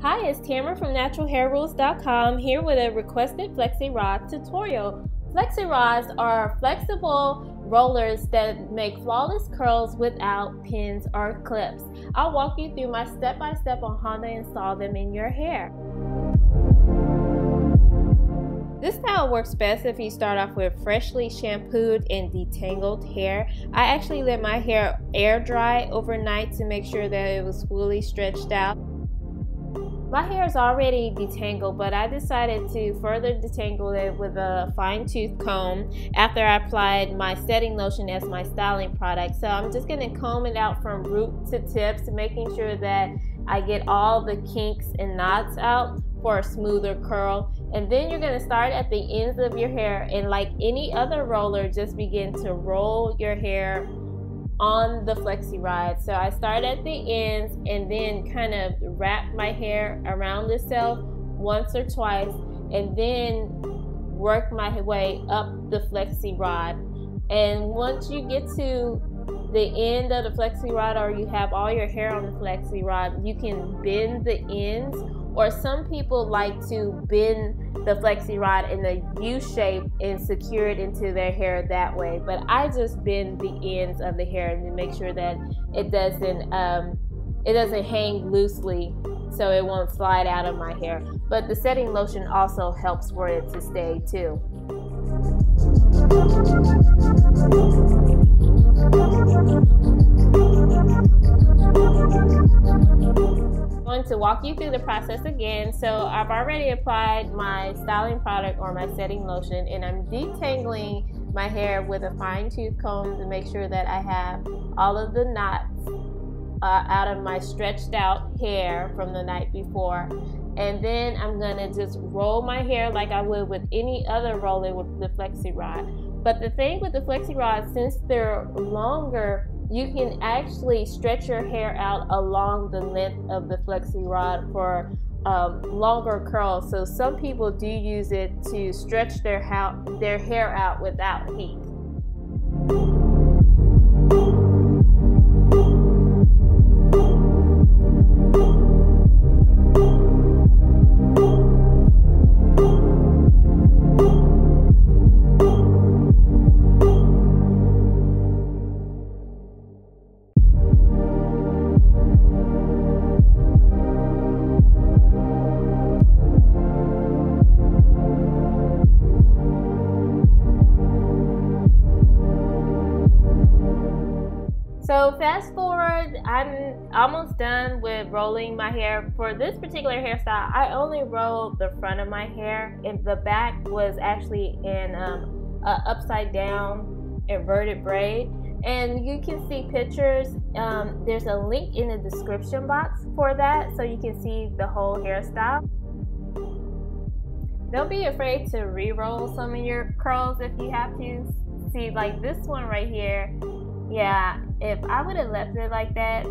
Hi, it's Tamara from naturalhairrules.com here with a requested Flexi Rod tutorial. Flexi Rods are flexible rollers that make flawless curls without pins or clips. I'll walk you through my step-by-step on how to install them in your hair. This style works best if you start off with freshly shampooed and detangled hair. I actually let my hair air dry overnight to make sure that it was fully stretched out. My hair is already detangled, but I decided to further detangle it with a fine-tooth comb after I applied my setting lotion as my styling product. So I'm just going to comb it out from root to tips, making sure that I get all the kinks and knots out for a smoother curl. And then you're going to start at the ends of your hair, and like any other roller, just begin to roll your hair on the Flexi Rod. So I start at the ends and then kind of wrap my hair around itself once or twice, and then work my way up the Flexi Rod. And once you get to the end of the Flexi Rod, or you have all your hair on the Flexi Rod, you can bend the ends, or some people like to bend the Flexi Rod in the U shape and secure it into their hair that way. But I just bend the ends of the hair to make sure that it doesn't hang loosely, so it won't slide out of my hair. But the setting lotion also helps for it to stay too. I'm going to walk you through the process again. So I've already applied my styling product or my setting lotion, and I'm detangling my hair with a fine-tooth comb to make sure that I have all of the knots out of my stretched out hair from the night before. And then I'm gonna just roll my hair like I would with any other roller with the Flexi Rod. But the thing with the Flexi Rod, since they're longer, you can actually stretch your hair out along the length of the Flexi Rod for longer curls. So some people do use it to stretch their hair out without heat. So fast forward, I'm almost done with rolling my hair. For this particular hairstyle, I only rolled the front of my hair, and the back was actually in a upside down inverted braid. And you can see pictures. There's a link in the description box for that, so you can see the whole hairstyle. Don't be afraid to re-roll some of your curls if you have to. See, like this one right here. Yeah, if I would have left it like that,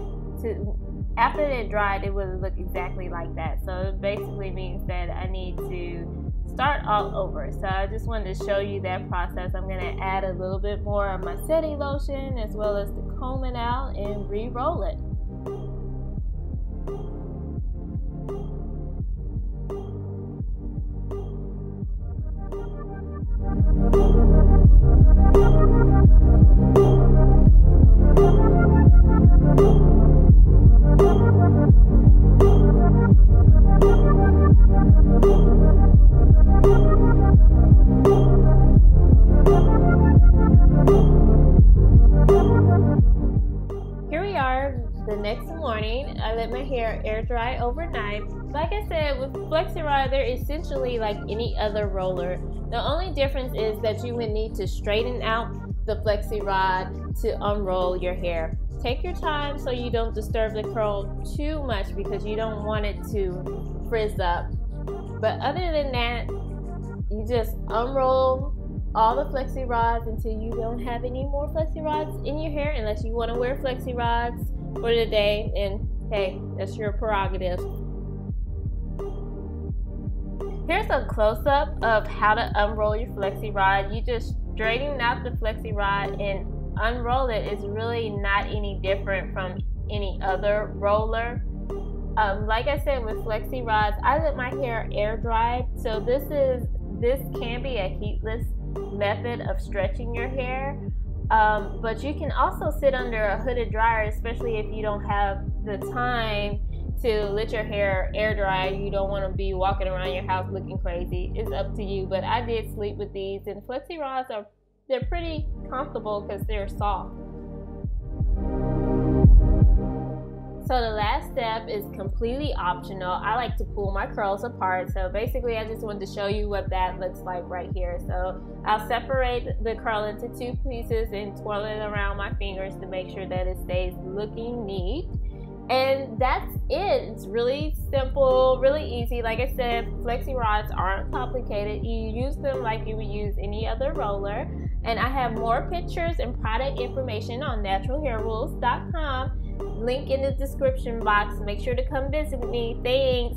after it dried, it would look exactly like that. So it basically means that I need to start all over. So I just wanted to show you that process. I'm going to add a little bit more of my setting lotion as well as the comb it out and re-roll it. Here we are the next morning. I let my hair air dry overnight. Like I said, with Flexi Rod, they're essentially like any other roller. The only difference is that you would need to straighten out the Flexi Rod to unroll your hair. Take your time so you don't disturb the curl too much, because you don't want it to frizz up. But other than that, you just unroll all the Flexi Rods until you don't have any more Flexi Rods in your hair, unless you want to wear Flexi Rods for the day, and hey, that's your prerogative. Here's a close-up of how to unroll your Flexi Rod. You just straighten out the Flexi Rod and unroll it. It's really not any different from any other roller. Like I said, with Flexi Rods, I let my hair air dry. So this can be a heatless method of stretching your hair. But you can also sit under a hooded dryer, especially if you don't have the time to let your hair air dry. You don't want to be walking around your house looking crazy. It's up to you. But I did sleep with these, and Flexi Rods they're pretty comfortable because they're soft. So the last step is completely optional. I like to pull my curls apart. So basically I just wanted to show you what that looks like right here. So I'll separate the curl into two pieces and twirl it around my fingers to make sure that it stays looking neat. And that's it. It's really simple, really easy. Like I said, Flexi Rods aren't complicated. You use them like you would use any other roller. And I have more pictures and product information on naturalhairrules.com. Link in the description box. Make sure to come visit me. Thanks.